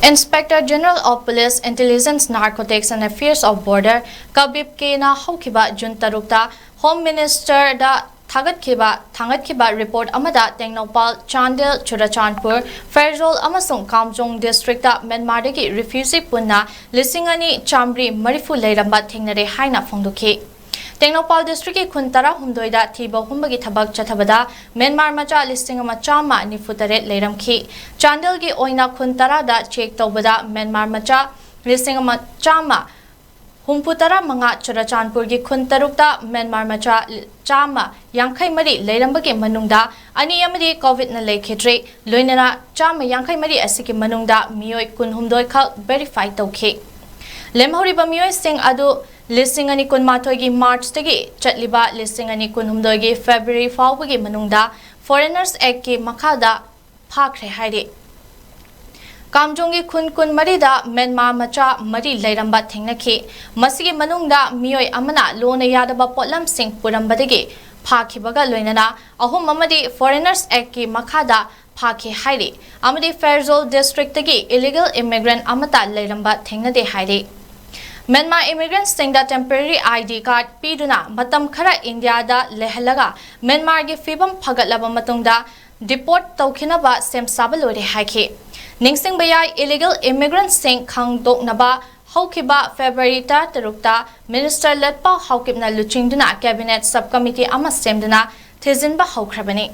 Inspector General of Police Intelligence Narcotics and Affairs of Border 𝐶𝐞𝐫 haukiba June tarukta Home Minister da thangatkiba report amada Tengnopal, Chandel, Churachandpur, Fairjol amasung Kamjong district da Myanmardagi refugee punna lisingani Chambri Marifu leiramba thengnare haina phongdokhi. Tengnopal district ki Kuntara humdoida thiba humbagi thabak chathabada Myanmar macha lisingama chama nifutare leiramki. Chandel gi oina Kuntara da check tawbada Myanmar macha lisingama chama Humputara manga Churachandpur gi Kuntarukta Myanmar macha chama yankai mari leirambagi manungda ani amadi COVID na lekhidre loinana chama yankai mari asiki manungda miyoi kunhumdoi khak verify tawkhi. Lemhoriba miyoi sing adu lisingani kunmathoigi March tagi chatliba lisingani kunhumdoigi February fawbagi manungda Foreigners Act ki makhada phakre hairi. Kamjongi kun marida Myanmar macha mari leiramba thengnakhi masigi manungda miyoi amana lona yadaba potlam sing purambadagi phakhibaga loinana ahum amadi Foreigners Act ki makhada phakhi hairi amadi Fairjol district tagi illegal immigrant amata leiramba thengnade hairi. Myanmar immigrants singda temporary ID card piduna matam khara India da lehalaga Myanmar gi fibam phagatlaba matungda deport tawkhinaba sem sabalore haikhi. Ningsing bayai illegal immigrants sing khangdoknaba haukiba February tarukta Minister Letpa haukipna luchingduna cabinet subcommittee ama semduna thizinba haukrabani.